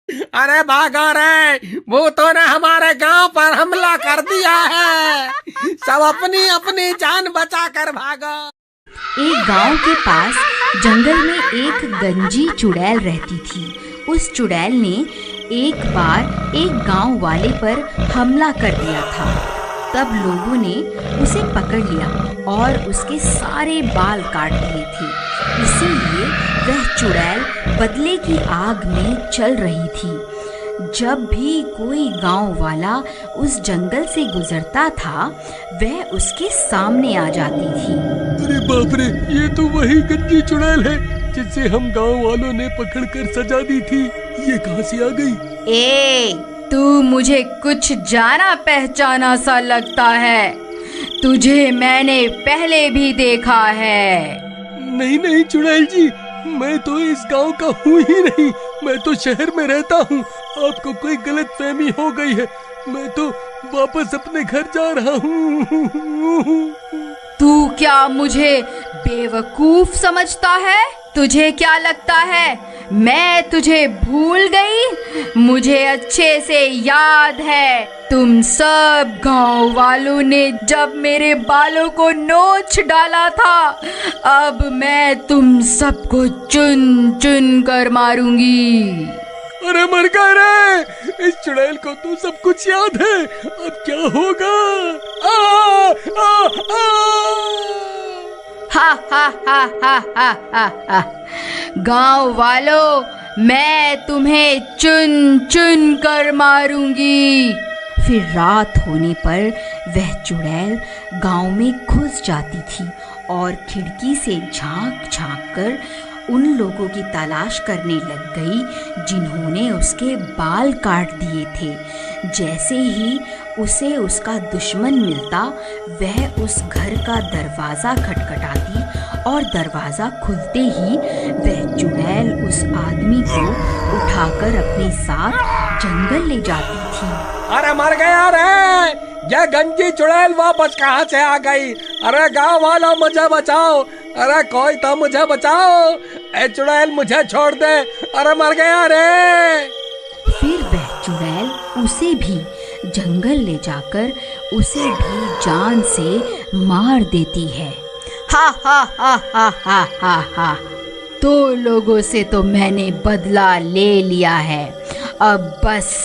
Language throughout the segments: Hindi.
अरे भागो रे, भूतों ने हमारे गांव पर हमला कर दिया है। सब अपनी अपनी जान बचा कर भागो। एक गांव के पास जंगल में एक गंजी चुड़ैल रहती थी। उस चुड़ैल ने एक बार एक गांव वाले पर हमला कर दिया था। तब लोगों ने उसे पकड़ लिया और उसके सारे बाल काट दिए थे। इसीलिए वह चुड़ैल बदले की आग में चल रही थी। जब भी कोई गांव वाला उस जंगल से गुजरता था, वह उसके सामने आ जाती थी। अरे बाप रे, ये तो वही गंजी चुड़ैल है जिसे हम गांव वालों ने पकड़कर सजा दी थी। ये कहां से आ गई? ए, तू मुझे कुछ जाना पहचाना सा लगता है। तुझे मैंने पहले भी देखा है। नहीं नहीं चुड़ैल जी, मैं तो इस गांव का हूँ ही नहीं। मैं तो शहर में रहता हूँ। आपको कोई गलतफहमी हो गई है। मैं तो वापस अपने घर जा रहा हूँ। तू क्या मुझे बेवकूफ समझता है? तुझे क्या लगता है मैं तुझे भूल गई? मुझे अच्छे से याद है, तुम सब गांव वालों ने जब मेरे बालों को नोच डाला था। अब मैं तुम सबको चुन चुन कर मारूंगी। अरे मर गए रे, इस चुड़ैल को तो सब कुछ याद है। अब क्या होगा? हा हा हा हा हा हा हा। गांव वालों, मैं तुम्हें चुन चुन कर मारूंगी। फिर रात होने पर वह चुड़ैल गांव में घुस जाती थी और खिड़की से झांक झांक कर उन लोगों की तलाश करने लग गई जिन्होंने उसके बाल काट दिए थे। जैसे ही उसे उसका दुश्मन मिलता, वह उस घर का दरवाज़ा खटखटाती और दरवाज़ा खुलते ही वह चुड़ैल उस आदमी को उठाकर अपने साथ जंगल ले जाती थी। अरे मर गया रे, यह गंजी चुड़ैल वापस कहाँ से आ गई? अरे गांव वालों, मुझे बचाओ। अरे कोई तो मुझे बचाओ। ए चुड़ैल, मुझे छोड़ दे। अरे मर गया रे। फिर वह चुड़ैल उसे भी जंगल ले जाकर उसे भी जान से मार देती है। हा हा हा हा हा हा हा। दो लोगों से तो मैंने बदला ले लिया है। अब बस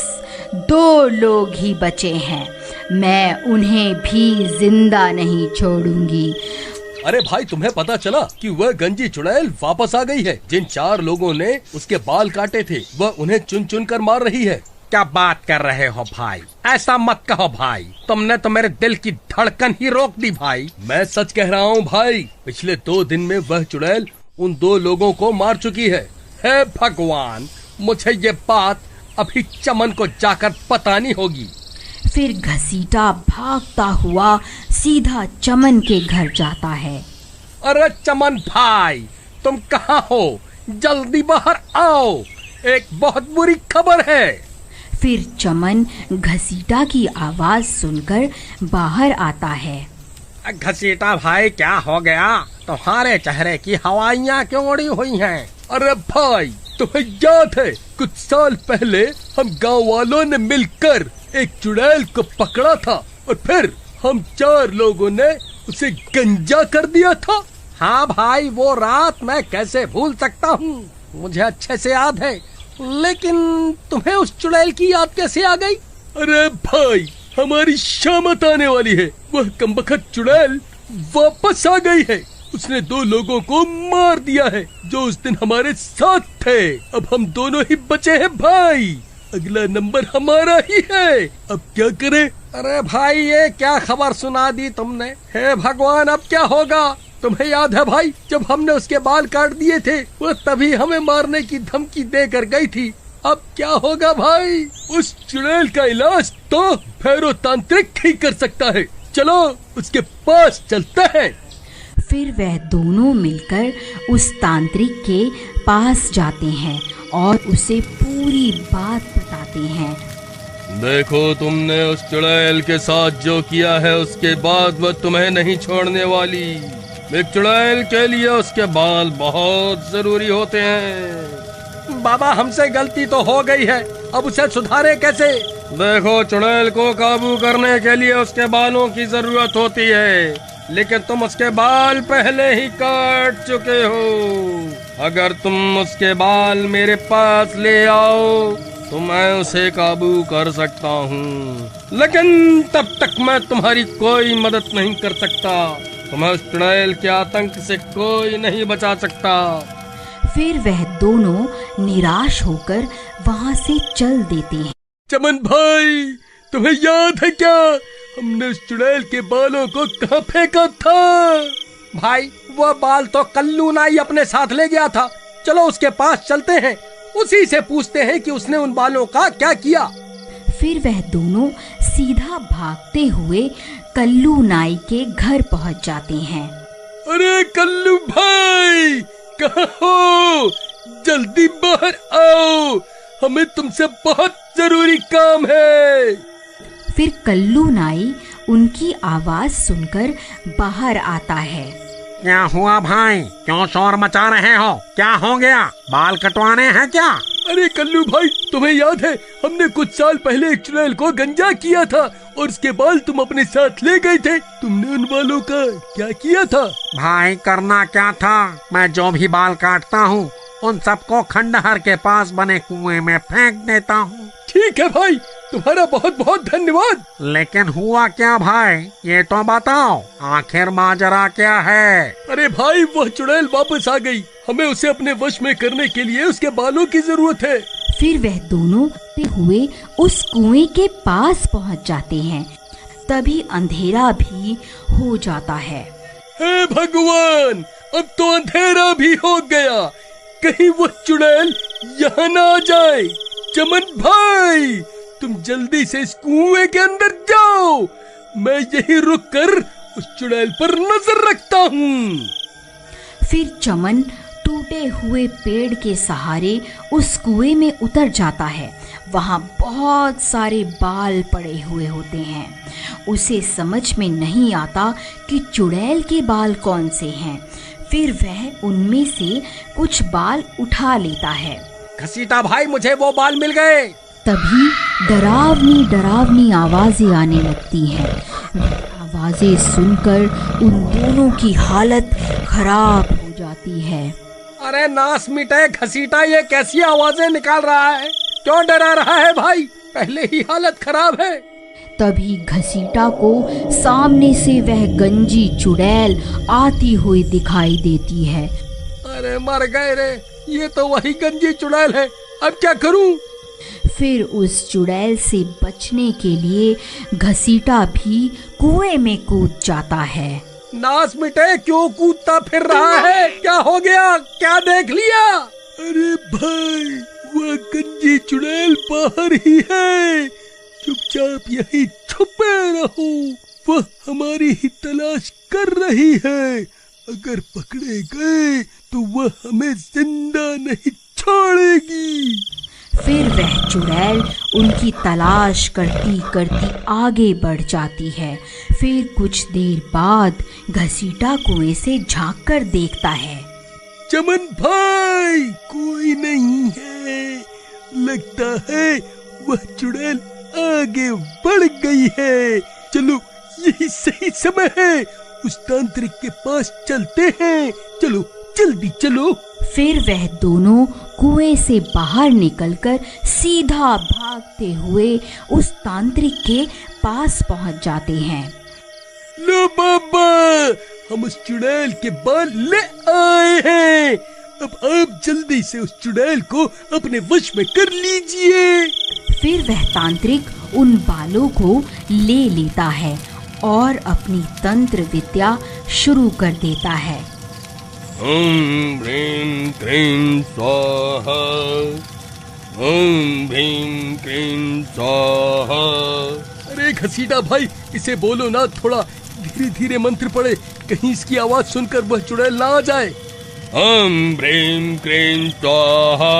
दो लोग ही बचे हैं। मैं उन्हें भी जिंदा नहीं छोड़ूंगी। अरे भाई, तुम्हें पता चला कि वह गंजी चुड़ैल वापस आ गई है? जिन 4 लोगों ने उसके बाल काटे थे, वह उन्हें चुन चुन कर मार रही है। क्या बात कर रहे हो भाई? ऐसा मत कहो भाई, तुमने तो मेरे दिल की धड़कन ही रोक दी भाई। मैं सच कह रहा हूँ भाई। पिछले 2 दिन में वह चुड़ैल उन 2 लोगों को मार चुकी है। हे भगवान, मुझे ये बात अभी चमन को जाकर बतानी होगी। फिर घसीटा भागता हुआ सीधा चमन के घर जाता है। अरे चमन भाई, तुम कहाँ हो? जल्दी बाहर आओ, एक बहुत बुरी खबर है। फिर चमन घसीटा की आवाज सुनकर बाहर आता है। घसीटा भाई, क्या हो गया? तुम्हारे चेहरे की हवाइयाँ क्यों उड़ी हुई हैं? अरे भाई, तुम्हें याद है कुछ साल पहले हम गांव वालों ने मिलकर एक चुड़ैल को पकड़ा था और फिर हम 4 लोगों ने उसे गंजा कर दिया था? हाँ भाई, वो रात मैं कैसे भूल सकता हूँ, मुझे अच्छे से याद है। लेकिन तुम्हें उस चुड़ैल की याद कैसे आ गई? अरे भाई, हमारी शामत आने वाली है। वह कमबख्त चुड़ैल वापस आ गई है। उसने 2 लोगों को मार दिया है जो उस दिन हमारे साथ थे। अब हम दोनों ही बचे हैं भाई। अगला नंबर हमारा ही है। अब क्या करें? अरे भाई, ये क्या खबर सुना दी तुमने? हे भगवान, अब क्या होगा? तुम्हें याद है भाई, जब हमने उसके बाल काट दिए थे, वो तभी हमें मारने की धमकी देकर गई थी। अब क्या होगा भाई? उस चुड़ैल का इलाज तो भैरव तांत्रिक ही कर सकता है। चलो उसके पास चलते हैं। फिर वह दोनों मिलकर उस तांत्रिक के पास जाते हैं और उसे पूरी बात बताते हैं। देखो, तुमने उस चुड़ैल के साथ जो किया है, उसके बाद वह तुम्हें नहीं छोड़ने वाली। एक चुड़ैल के लिए उसके बाल बहुत जरूरी होते हैं। बाबा हमसे गलती तो हो गई है, अब उसे सुधारे कैसे? देखो चुड़ैल को काबू करने के लिए उसके बालों की जरूरत होती है, लेकिन तुम उसके बाल पहले ही काट चुके हो। अगर तुम उसके बाल मेरे पास ले आओ तो मैं उसे काबू कर सकता हूँ, लेकिन तब तक मैं तुम्हारी कोई मदद नहीं कर सकता। तुम्हें उस चुड़ैल के आतंक से कोई नहीं बचा सकता। फिर वह दोनों निराश होकर वहाँ से चल देते हैं। चमन भाई, तुम्हें याद है क्या, हमने उस चुड़ैल के बालों को कहाँ फेंका था? भाई वो बाल तो कल्लू नाई अपने साथ ले गया था। चलो उसके पास चलते हैं, उसी से पूछते हैं कि उसने उन बालों का क्या किया। फिर वह दोनों सीधा भागते हुए कल्लू नाई के घर पहुंच जाते हैं। अरे कल्लू भाई, कहाँ हो? जल्दी बाहर आओ, हमें तुमसे बहुत जरूरी काम है। फिर कल्लू नाई उनकी आवाज सुनकर बाहर आता है। क्या हुआ भाई, क्यों शोर मचा रहे हो? क्या हो गया, बाल कटवाने हैं क्या? अरे कल्लू भाई, तुम्हें याद है हमने कुछ साल पहले एक चुड़ैल को गंजा किया था और उसके बाल तुम अपने साथ ले गए थे। तुमने उन बालों का क्या किया था? भाई करना क्या था, मैं जो भी बाल काटता हूँ उन सबको खंडहर के पास बने कुएं में फेंक देता हूँ। ठीक है भाई, तुम्हारा बहुत बहुत धन्यवाद। लेकिन हुआ क्या भाई, ये तो बताओ, आखिर माजरा क्या है? अरे भाई, वह चुड़ैल वापस आ गई, हमें उसे अपने वश में करने के लिए उसके बालों की जरूरत है। फिर वह दोनों हुए उस कुएं के पास पहुंच जाते हैं। तभी अंधेरा भी हो जाता है। हे भगवान, अब तो अंधेरा भी हो गया, कहीं वो चुड़ैल यहाँ न आ जाए। चमन भाई, तुम जल्दी से इस कुएं के अंदर जाओ, मैं यहीं रुक कर उस चुड़ैल पर नजर रखता हूँ। फिर चमन टूटे हुए पेड़ के सहारे उस कुएं में उतर जाता है। वहाँ बहुत सारे बाल पड़े हुए होते हैं। उसे समझ में नहीं आता कि चुड़ैल के बाल कौन से हैं। फिर वह उनमें से कुछ बाल उठा लेता है। घसीटा भाई, मुझे वो बाल मिल गए। तभी डरावनी डरावनी आवाजें आने लगती हैं। आवाजें सुनकर उन दोनों की हालत खराब हो जाती है। अरे नास मिटे घसीटा, ये कैसी आवाजें निकाल रहा है? क्यों डरा रहा है भाई? पहले ही हालत खराब है। तभी घसीटा को सामने से वह गंजी चुड़ैल आती हुई दिखाई देती है। अरे मर गए रे, ये तो वही गंजी चुड़ैल है, अब क्या करूं? फिर उस चुड़ैल से बचने के लिए घसीटा भी कुएं में कूद जाता है। नास मिटे, क्यों कूदता फिर रहा है? क्या हो गया, क्या देख लिया? अरे भाई, वह गंजी चुड़ैल बाहर ही है, चुपचाप यहीं छुपे रहो, वह हमारी ही तलाश कर रही है। अगर पकड़े गए तो वह हमें जिंदा नहीं छोड़ेगी। फिर वह चुड़ैल उनकी तलाश करती करती आगे बढ़ जाती है। फिर कुछ देर बाद घसीटा कुएं से झांक कर देखता है। चमन भाई, कोई नहीं है, लगता है वह चुड़ैल आगे बढ़ गई है। चलो, यही सही समय है, उस तांत्रिक के पास चलते हैं। चलो जल्दी चलो। फिर वह दोनों कुएं से बाहर निकलकर सीधा भागते हुए उस तांत्रिक के पास पहुंच जाते हैं। लो बाबा, हम उस चुड़ैल के बाल ले आए हैं, अब आप जल्दी से उस चुड़ैल को अपने वश में कर लीजिए। फिर वह तांत्रिक उन बालों को ले लेता है और अपनी तंत्र विद्या शुरू कर देता है। ओम ह्रीं क्लीं स्वाहा, ओम ह्रीं क्लीं स्वाहा। अरे घसीटा भाई, इसे बोलो ना, थोड़ा धीरे धीरे मंत्र पढ़े, कहीं इसकी आवाज सुनकर वह चुड़ैल ना आ जाए। ओम ह्रीं क्लीं स्वाहा,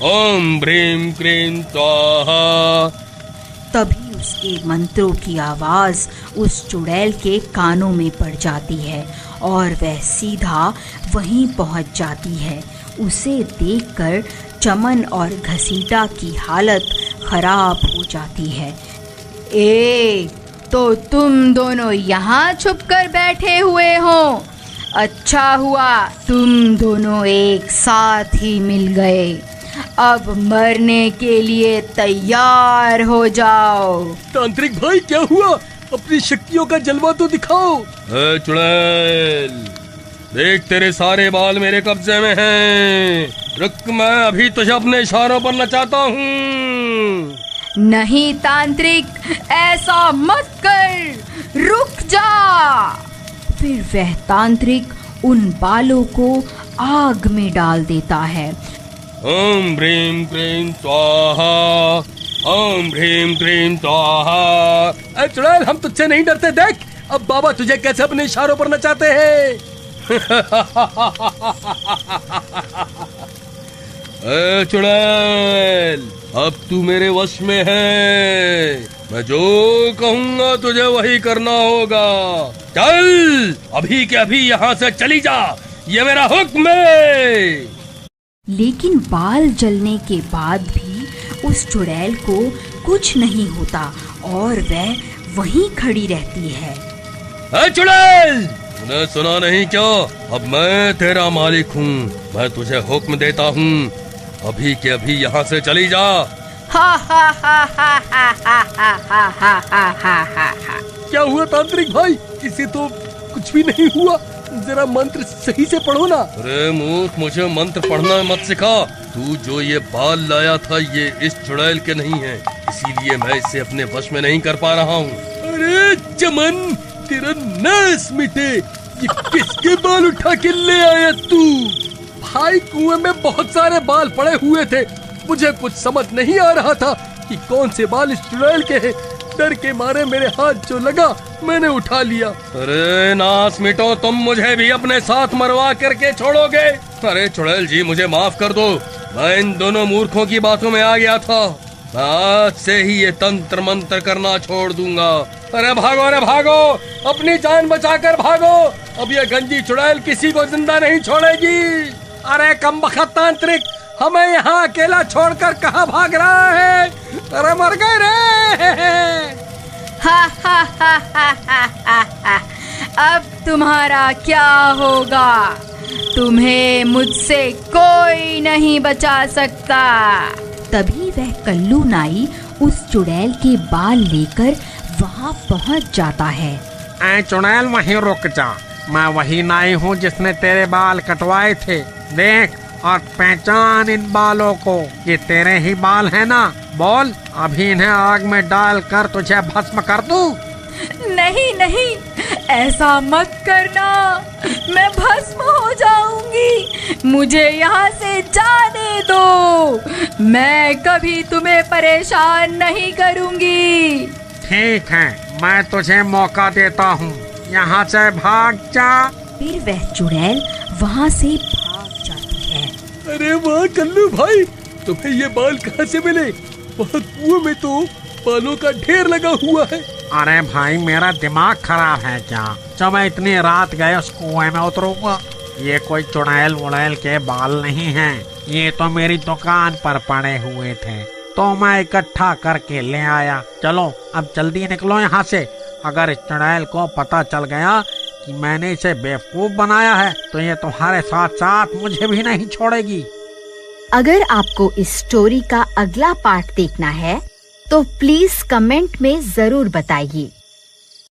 ओम ह्रीं क्लीं स्वाहा। तभी उसके मंत्रों की आवाज उस चुड़ैल के कानों में पड़ जाती है और वह सीधा वहीं पहुंच जाती है। उसे देखकर चमन और घसीटा की हालत खराब हो जाती है। ए, तो तुम दोनों यहाँ छुप कर बैठे हुए हो। अच्छा हुआ तुम दोनों एक साथ ही मिल गए। अब मरने के लिए तैयार हो जाओ। तांत्रिक भाई क्या हुआ? अपनी शक्तियों का जलवा तो दिखाओ। चुड़ैल, देख तेरे सारे बाल मेरे कब्जे में हैं। रुक, मैं अभी तुझे अपने इशारों पर नचाता हूँ। नहीं तांत्रिक, ऐसा मत कर, रुक जा। फिर वह तांत्रिक उन बालों को आग में डाल देता है। ओम ह्रीं क्लीं स्वाहा, ओम ह्रीं क्लीं स्वाहा। चुड़ैल, हम तुझसे नहीं डरते। देख अब बाबा तुझे कैसे अपने इशारों पर नचाते हैं। चुड़ैल, अब तू मेरे वश में है। मैं जो कहूँगा तुझे वही करना होगा। चल, अभी के अभी यहाँ से चली जा, ये मेरा हुक्म है। लेकिन बाल जलने के बाद भी उस चुड़ैल को कुछ नहीं होता और वह वहीं खड़ी रहती है। चुड़ैल, तूने सुना नहीं क्या? अब मैं तेरा मालिक हूँ। मैं तुझे हुक्म देता हूँ, अभी के अभी यहाँ से चली जा। हा हा हा हा हा हा हा हा हा हा हा हा। क्या हुआ तांत्रिक भाई? इसे तो कुछ भी नहीं हुआ। जरा मंत्र सही से पढ़ो ना। अरे मूर्ख, मुझे मंत्र पढ़ना मत सिखा। तू जो ये बाल लाया था ये इस चुड़ैल के नहीं है, इसीलिए मैं इसे अपने वश में नहीं कर पा रहा हूँ। अरे चमन, तेरा नाश मिटे। ये किसके बाल उठा के ले आया तू? भाई, कुएं में बहुत सारे बाल पड़े हुए थे। मुझे कुछ समझ नहीं आ रहा था कि कौन से बाल इस चुड़ैल के हैं। डर के मारे मेरे हाथ जो लगा मैंने उठा लिया। अरे नाश मिटो, तुम मुझे भी अपने साथ मरवा करके छोड़ोगे? अरे चुड़ैल जी, मुझे माफ कर दो। मैं इन दोनों मूर्खों की बातों में आ गया था। मैं आज से ही ये तंत्र मंत्र करना छोड़ दूंगा। अरे भागो, अरे भागो, अपनी जान बचाकर भागो। अब ये गंजी चुड़ैल किसी को जिंदा नहीं छोड़ेगी। अरे कमबख्त तांत्रिक, हमें यहाँ अकेला छोड़कर कहाँ भाग रहा है? अरे मर गए रे। हा हा हा हा हा हा हा। अब तुम्हारा क्या होगा? तुम्हें मुझसे कोई नहीं बचा सकता। तभी वह कल्लू नाई उस चुड़ैल के बाल लेकर वहाँ पहुँच जाता है। ऐ चुड़ैल, वहीं रुक जा। मैं वही नाई हूँ जिसने तेरे बाल कटवाए थे। देख और पहचान इन बालों को। ये तेरे ही बाल है ना? बोल, अभी इन्हें आग में डालकर तुझे भस्म कर दूं? नहीं नहीं, ऐसा मत करना, मैं भस्म हो जाऊंगी। मुझे यहाँ से जाने दो। मैं कभी तुम्हें परेशान नहीं करूंगी। ठीक है, मैं तुझे मौका देता हूँ, यहाँ से भाग जा। फिर वह चुड़ैल वहाँ से भाग जाती है। अरे वाह कल्लू भाई, तुम्हें ये बाल कहाँ से मिले? वहाँ कुएं में तो बालों का ढेर लगा हुआ है। अरे भाई, मेरा दिमाग खराब है क्या? जब मैं इतनी रात गए उस कुएं में उतरूंगा। ये कोई चुड़ैल वुड़ैल के बाल नहीं हैं। ये तो मेरी दुकान पर पड़े हुए थे, तो मैं इकट्ठा करके ले आया। चलो अब जल्दी निकलो यहाँ से। अगर इस चुड़ैल को पता चल गया कि मैंने इसे बेवकूफ बनाया है तो ये तुम्हारे साथ साथ मुझे भी नहीं छोड़ेगी। अगर आपको इस स्टोरी का अगला पार्ट देखना है तो प्लीज कमेंट में जरूर बताइए।